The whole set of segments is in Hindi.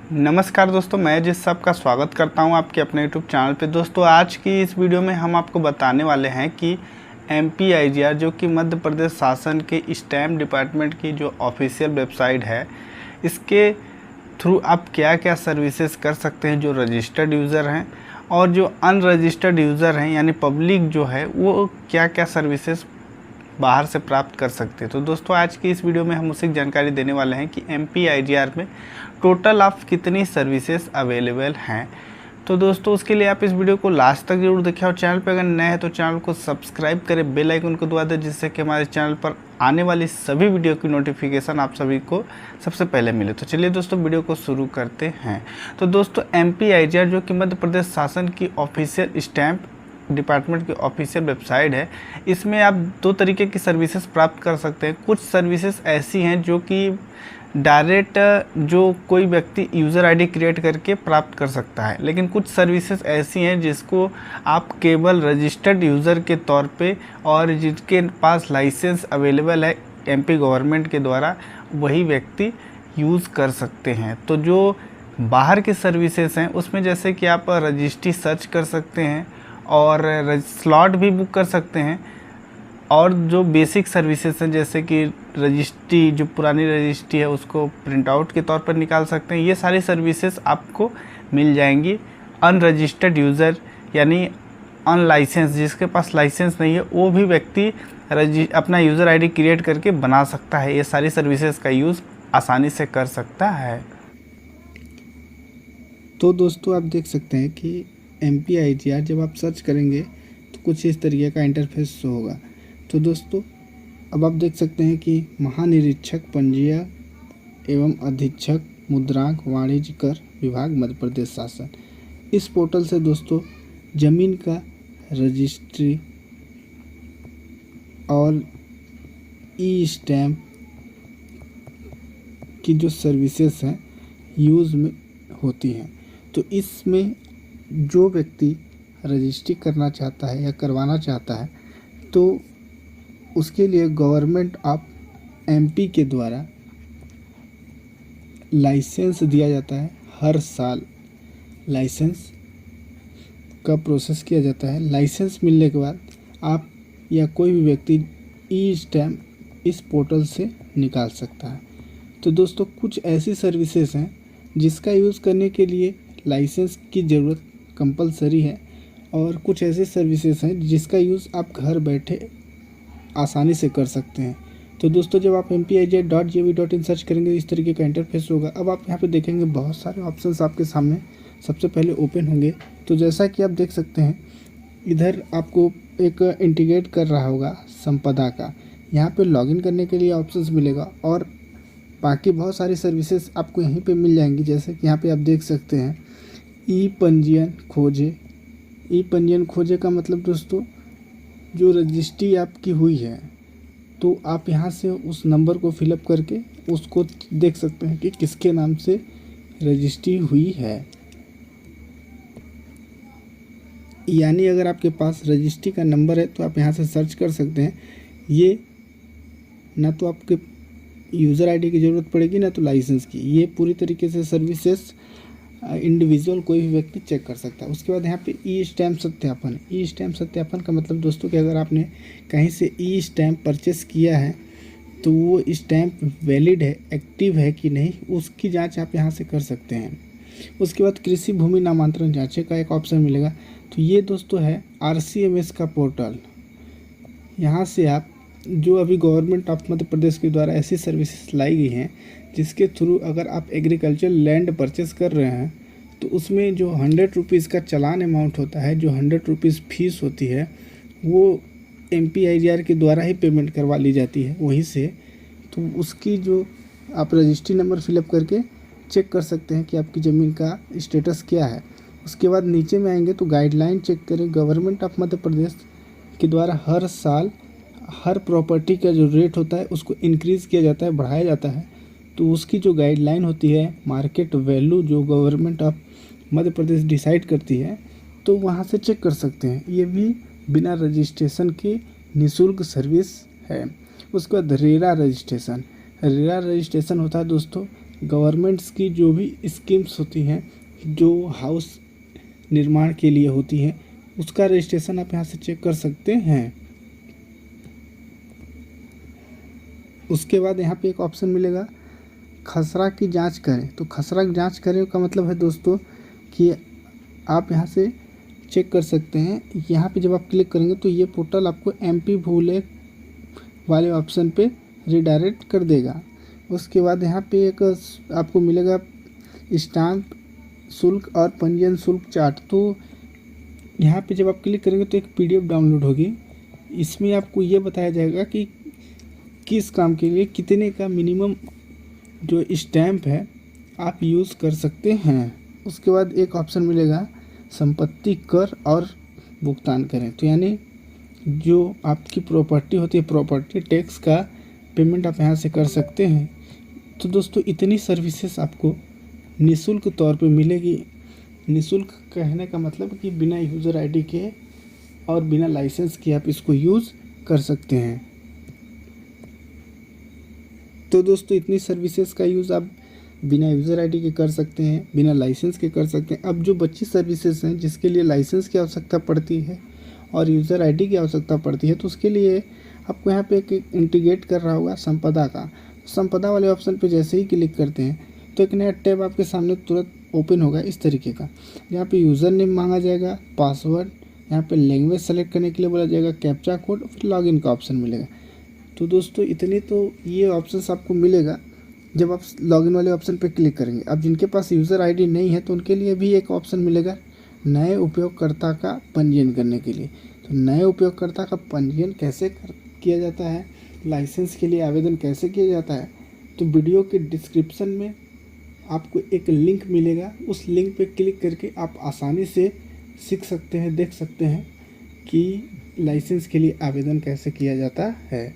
नमस्कार दोस्तों, मैं जिस सबका स्वागत करता हूं आपके अपने यूट्यूब चैनल पे। दोस्तों आज की इस वीडियो में हम आपको बताने वाले हैं कि MPIGR जो कि मध्य प्रदेश शासन के स्टैम्प डिपार्टमेंट की जो ऑफिशियल वेबसाइट है, इसके थ्रू आप क्या क्या सर्विसेज कर सकते हैं जो रजिस्टर्ड यूज़र हैं, और जो अनरजिस्टर्ड यूज़र हैं यानी पब्लिक जो है वो क्या क्या सर्विसेज बाहर से प्राप्त कर सकते हैं। तो दोस्तों आज की इस वीडियो में हम उसी जानकारी देने वाले हैं कि MPIGR में टोटल ऑफ कितनी सर्विसेज अवेलेबल हैं। तो दोस्तों उसके लिए आप इस वीडियो को लास्ट तक जरूर देखें, और चैनल पर अगर नए हैं तो चैनल को सब्सक्राइब करें, बेल आइकन को दबा दें, जिससे कि हमारे चैनल पर आने वाली सभी वीडियो की नोटिफिकेशन आप सभी को सबसे पहले मिले। तो चलिए दोस्तों वीडियो को शुरू करते हैं। तो दोस्तों MPIGR जो कि मध्य प्रदेश शासन की ऑफिशियल स्टैम्प डिपार्टमेंट की ऑफिशियल वेबसाइट है, इसमें आप दो तरीके की सर्विसेज प्राप्त कर सकते हैं। कुछ सर्विसेज ऐसी हैं जो कि डायरेक्ट जो कोई व्यक्ति यूज़र आईडी क्रिएट करके प्राप्त कर सकता है, लेकिन कुछ सर्विसेज ऐसी हैं जिसको आप केवल रजिस्टर्ड यूज़र के तौर पे और जिनके पास लाइसेंस अवेलेबल है MP गवर्नमेंट के द्वारा, वही व्यक्ति यूज़ कर सकते हैं। तो जो बाहर की सर्विसेज हैं उसमें जैसे कि आप रजिस्ट्री सर्च कर सकते हैं और स्लॉट भी बुक कर सकते हैं, और जो बेसिक सर्विसेज हैं जैसे कि रजिस्ट्री, जो पुरानी रजिस्ट्री है उसको प्रिंट आउट के तौर पर निकाल सकते हैं। ये सारी सर्विसेज आपको मिल जाएंगी। अनरजिस्टर्ड यूज़र यानी अनलाइसेंस, जिसके पास लाइसेंस नहीं है वो भी व्यक्ति अपना यूज़र आईडी क्रिएट करके बना सकता है। ये सारी सर्विसेज का यूज़ आसानी से कर सकता है। तो दोस्तों आप देख सकते हैं कि MPIGR जब आप सर्च करेंगे तो कुछ इस तरीके का इंटरफेस शो होगा। तो दोस्तों अब आप देख सकते हैं कि महानिरीक्षक पंजीयक एवं अधीक्षक मुद्रांक वाणिज्य कर विभाग मध्य प्रदेश शासन, इस पोर्टल से दोस्तों ज़मीन का रजिस्ट्री और ई स्टैम्प की जो सर्विसेज हैं यूज़ में होती हैं। तो इसमें जो व्यक्ति रजिस्ट्री करना चाहता है या करवाना चाहता है तो उसके लिए गवर्नमेंट ऑफ MP के द्वारा लाइसेंस दिया जाता है। हर साल लाइसेंस का प्रोसेस किया जाता है। लाइसेंस मिलने के बाद आप या कोई भी व्यक्ति ई स्टैम्प इस पोर्टल से निकाल सकता है। तो दोस्तों कुछ ऐसी सर्विसेज हैं जिसका यूज़ करने के लिए लाइसेंस की ज़रूरत कंपलसरी है, और कुछ ऐसे सर्विसेज हैं जिसका यूज़ आप घर बैठे आसानी से कर सकते हैं। तो दोस्तों जब आप MPIGR.gov.in सर्च करेंगे इस तरीके का इंटरफेस होगा। अब आप यहाँ पे देखेंगे बहुत सारे ऑप्शंस आपके सामने सबसे पहले ओपन होंगे। तो जैसा कि आप देख सकते हैं इधर आपको एक इंटीग्रेट कर रहा होगा संपदा का, यहाँ पे लॉगिन करने के लिए ऑप्शंस मिलेगा, और बाकी बहुत सारी सर्विसेज आपको यहीं पे मिल जाएंगी। जैसे कि यहाँ पे आप देख सकते हैं ई पंजीयन खोजे। ई पंजीयन खोजे का मतलब दोस्तों जो रजिस्ट्री आपकी हुई है तो आप यहाँ से उस नंबर को फिलअप करके उसको देख सकते हैं कि किसके नाम से रजिस्ट्री हुई है। यानी अगर आपके पास रजिस्ट्री का नंबर है तो आप यहाँ से सर्च कर सकते हैं। ये ना तो आपके यूज़र आईडी की ज़रूरत पड़ेगी ना तो लाइसेंस की। ये पूरी तरीके से सर्विसेज इंडिविजुअल कोई भी व्यक्ति चेक कर सकता है। उसके बाद यहाँ पे ई स्टैम्प सत्यापन। ई स्टैम्प सत्यापन का मतलब दोस्तों कि अगर आपने कहीं से ई स्टैम्प परचेस किया है तो वो स्टैम्प वैलिड है, एक्टिव है कि नहीं, उसकी जांच आप यहाँ से कर सकते हैं। उसके बाद कृषि भूमि नामांतरण जांचे का एक ऑप्शन मिलेगा। तो ये दोस्तों है RCMS का पोर्टल। यहाँ से आप जो अभी गवर्नमेंट ऑफ मध्य प्रदेश के द्वारा ऐसी सर्विसेज लाई गई हैं जिसके थ्रू अगर आप एग्रीकल्चर लैंड परचेस कर रहे हैं तो उसमें जो 100 रुपीज़ का चालान अमाउंट होता है, जो 100 रुपीज़ फीस होती है, वो MPIGR के द्वारा ही पेमेंट करवा ली जाती है वहीं से। तो उसकी जो आप रजिस्ट्री नंबर फिलअप करके चेक कर सकते हैं कि आपकी ज़मीन का स्टेटस क्या है। उसके बाद नीचे में आएंगे तो गाइडलाइन चेक करें। गवर्नमेंट ऑफ मध्य प्रदेश के द्वारा हर साल हर प्रॉपर्टी का जो रेट होता है उसको इंक्रीज़ किया जाता है, बढ़ाया जाता है। तो उसकी जो गाइडलाइन होती है, मार्केट वैल्यू जो government of Madhya Pradesh decide करती है, तो वहाँ से चेक कर सकते हैं। ये भी बिना रजिस्ट्रेशन के निःशुल्क सर्विस है। उसके बाद रेरा रजिस्ट्रेशन। रेरा रजिस्ट्रेशन होता है दोस्तों गवर्नमेंट्स की जो भी स्कीम्स होती हैं जो हाउस निर्माण के लिए होती हैं उसका रजिस्ट्रेशन आप यहाँ से चेक कर सकते हैं। उसके बाद यहाँ पे एक ऑप्शन मिलेगा खसरा की जांच करें। तो खसरा की जांच करें का मतलब है दोस्तों कि आप यहाँ से चेक कर सकते हैं। यहाँ पे जब आप क्लिक करेंगे तो ये पोर्टल आपको MP भूले वाले ऑप्शन पे रिडायरेक्ट कर देगा। उसके बाद यहाँ पे एक आपको मिलेगा स्टाम्प शुल्क और पंजीयन शुल्क चार्ट। तो यहाँ पे जब आप क्लिक करेंगे तो एक PDF डाउनलोड होगी। इसमें आपको ये बताया जाएगा कि किस काम के लिए कितने का मिनिमम जो स्टैम्प है आप यूज़ कर सकते हैं। उसके बाद एक ऑप्शन मिलेगा संपत्ति कर और भुगतान करें। तो यानी जो आपकी प्रॉपर्टी होती है प्रॉपर्टी टैक्स का पेमेंट आप यहाँ से कर सकते हैं। तो दोस्तों इतनी सर्विसेज आपको निःशुल्क तौर पे मिलेगी। निःशुल्क कहने का मतलब कि बिना यूज़र ID के और बिना लाइसेंस के आप इसको यूज़ कर सकते हैं। तो दोस्तों इतनी सर्विसेज का यूज़ आप बिना यूज़र ID के कर सकते हैं, बिना लाइसेंस के कर सकते हैं। अब जो बची सर्विसेज हैं जिसके लिए लाइसेंस की आवश्यकता पड़ती है और यूज़र ID की आवश्यकता पड़ती है तो उसके लिए आपको यहाँ पे एक इंटीग्रेट कर रहा होगा संपदा का। संपदा वाले ऑप्शन पे जैसे ही क्लिक करते हैं तो एक नया टैब आपके सामने तुरंत ओपन होगा इस तरीके का। यहाँ पे यूज़र नेम मांगा जाएगा, पासवर्ड, यहाँ पे लैंग्वेज सेलेक्ट करने के लिए बोला जाएगा, कैप्चा कोड, फिर लॉगिन का ऑप्शन मिलेगा। तो दोस्तों इतनी तो ये ऑप्शंस आपको मिलेगा जब आप लॉगिन वाले ऑप्शन पे क्लिक करेंगे। अब जिनके पास यूज़र ID नहीं है तो उनके लिए भी एक ऑप्शन मिलेगा नए उपयोगकर्ता का पंजीयन करने के लिए। तो नए उपयोगकर्ता का पंजीयन कैसे किया जाता है, लाइसेंस के लिए आवेदन कैसे किया जाता है, तो वीडियो के डिस्क्रिप्शन में आपको एक लिंक मिलेगा। उस लिंक पे क्लिक करके आप आसानी से सीख सकते हैं, देख सकते हैं कि लाइसेंस के लिए आवेदन कैसे किया जाता है।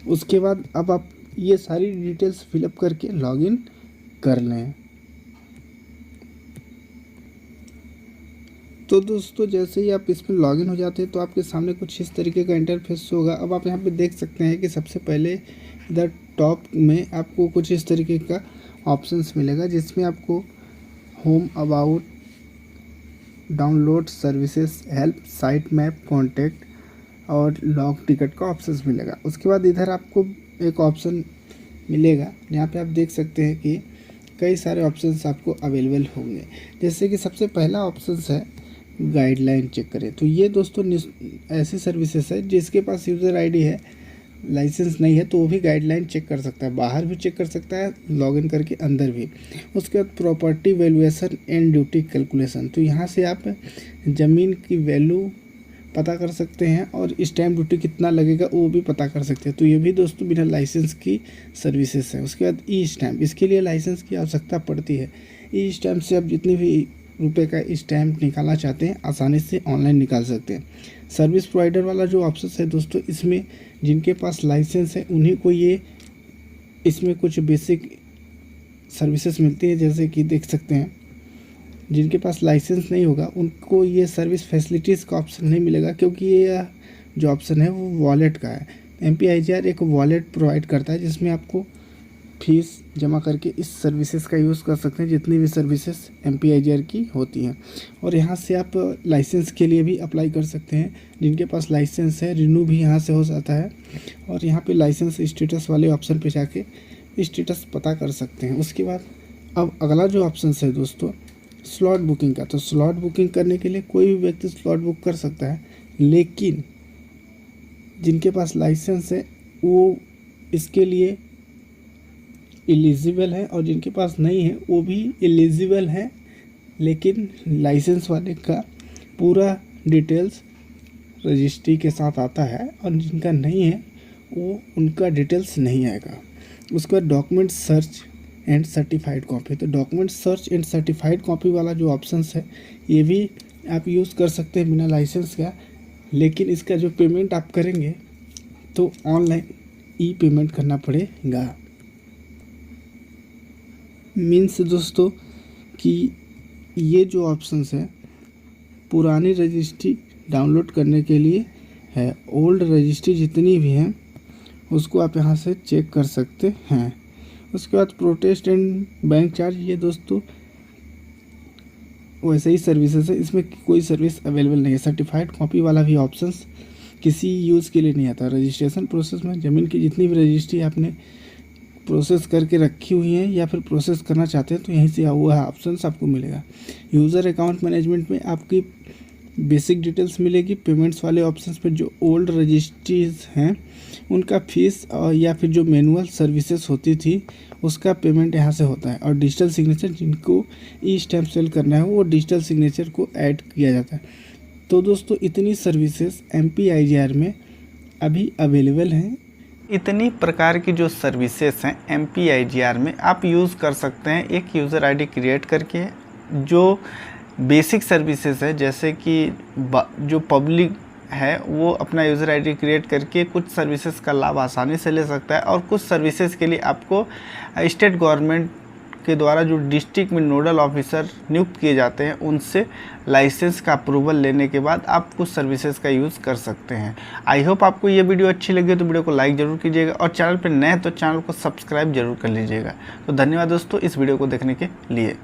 उसके बाद अब आप ये सारी डिटेल्स फिलअप करके लॉगिन कर लें। तो दोस्तों जैसे ही आप इसमें लॉगिन हो जाते हैं तो आपके सामने कुछ इस तरीके का इंटरफेस होगा। अब आप यहाँ पे देख सकते हैं कि सबसे पहले इधर टॉप में आपको कुछ इस तरीके का ऑप्शंस मिलेगा जिसमें आपको home, about, download services, help, site map, contact और लॉग टिकट का ऑप्शंस मिलेगा। उसके बाद इधर आपको एक ऑप्शन मिलेगा जहाँ पे आप देख सकते हैं कि कई सारे ऑप्शंस आपको अवेलेबल होंगे। जैसे कि सबसे पहला ऑप्शंस है गाइडलाइन चेक करें। तो ये दोस्तों ऐसी सर्विसेज है जिसके पास यूज़र ID है, लाइसेंस नहीं है तो वो भी गाइडलाइन चेक कर सकता है, बाहर भी चेक कर सकता है, लॉगिन करके अंदर भी। उसके बाद property valuation and duty calculation. तो यहाँ से आप ज़मीन की वैल्यू पता कर सकते हैं और स्टैम्प ड्यूटी कितना लगेगा वो भी पता कर सकते हैं। तो ये भी दोस्तों बिना लाइसेंस की सर्विसेज है। उसके बाद E-स्टैम्प, इसके लिए लाइसेंस की आवश्यकता पड़ती है। E-स्टैम्प से आप जितने भी रुपए का स्टैम्प निकालना चाहते हैं आसानी से ऑनलाइन निकाल सकते हैं। सर्विस प्रोवाइडर वाला जो ऑप्शन है दोस्तों इसमें जिनके पास लाइसेंस है उन्हीं को ये इसमें कुछ बेसिक सर्विसेज मिलती है। जैसे कि देख सकते हैं जिनके पास लाइसेंस नहीं होगा उनको ये सर्विस फैसिलिटीज़ का ऑप्शन नहीं मिलेगा क्योंकि ये जो ऑप्शन है वो वॉलेट का है। MPIGR एक वॉलेट प्रोवाइड करता है जिसमें आपको फीस जमा करके इस सर्विसेज का यूज़ कर सकते हैं जितनी भी सर्विसेज MPIGR की होती हैं। और यहाँ से आप लाइसेंस के लिए भी अप्लाई कर सकते हैं। जिनके पास लाइसेंस है रिन्यू भी यहाँ से हो जाता है और यहाँ पे लाइसेंस स्टेटस वाले ऑप्शन पे जाके स्टेटस पता कर सकते हैं। उसके बाद अब अगला जो ऑप्शन है दोस्तों स्लॉट बुकिंग का। तो स्लॉट बुकिंग करने के लिए कोई भी व्यक्ति स्लॉट बुक कर सकता है, लेकिन जिनके पास लाइसेंस है वो इसके लिए एलिजिबल है और जिनके पास नहीं है वो भी एलिजिबल है, लेकिन लाइसेंस वाले का पूरा डिटेल्स रजिस्ट्री के साथ आता है और जिनका नहीं है वो उनका डिटेल्स नहीं आएगा। उसके बाद document search and certified copy. तो document search and certified copy वाला जो ऑप्शंस है ये भी आप यूज़ कर सकते हैं बिना लाइसेंस का, लेकिन इसका जो पेमेंट आप करेंगे तो ऑनलाइन पेमेंट करना पड़ेगा। मीन्स दोस्तों कि ये जो ऑप्शंस है पुरानी रजिस्ट्री डाउनलोड करने के लिए है। ओल्ड रजिस्ट्री जितनी भी हैं उसको आप यहाँ से चेक कर सकते हैं। उसके बाद प्रोटेस्ट एंड बैंक चार्ज, ये दोस्तों वैसे ही सर्विसेज है, इसमें कोई सर्विस अवेलेबल नहीं है। सर्टिफाइड कॉपी वाला भी ऑप्शंस किसी यूज़ के लिए नहीं आता। रजिस्ट्रेशन प्रोसेस में ज़मीन की जितनी भी रजिस्ट्री आपने प्रोसेस करके रखी हुई है या फिर प्रोसेस करना चाहते हैं तो यहीं से वो ऑप्शंस आपको मिलेगा। यूज़र अकाउंट मैनेजमेंट में आपकी बेसिक डिटेल्स मिलेगी। पेमेंट्स वाले ऑप्शंस पे जो ओल्ड रजिस्ट्रीज हैं उनका फीस या फिर जो मैनुअल सर्विसेज होती थी उसका पेमेंट यहाँ से होता है। और डिजिटल सिग्नेचर, जिनको ई स्टैम्प सेल करना है वो डिजिटल सिग्नेचर को ऐड किया जाता है। तो दोस्तों इतनी सर्विसेज MPIGR में अभी अवेलेबल हैं। इतनी प्रकार की जो सर्विसेज हैं MPIGR में आप यूज़ कर सकते हैं एक यूज़र आईडी क्रिएट करके। जो बेसिक सर्विसेज है जैसे कि जो पब्लिक है वो अपना यूज़र आईडी क्रिएट करके कुछ सर्विसेज का लाभ आसानी से ले सकता है, और कुछ सर्विसेज के लिए आपको स्टेट गवर्नमेंट के द्वारा जो डिस्ट्रिक्ट में नोडल ऑफिसर नियुक्त किए जाते हैं उनसे लाइसेंस का अप्रूवल लेने के बाद आप कुछ सर्विसेज का यूज़ कर सकते हैं। आई होप आपको ये वीडियो अच्छी लगी तो वीडियो को लाइक ज़रूर कीजिएगा, और चैनल पर नए हैं तो चैनल को सब्सक्राइब जरूर कर लीजिएगा। तो धन्यवाद दोस्तों इस वीडियो को देखने के लिए।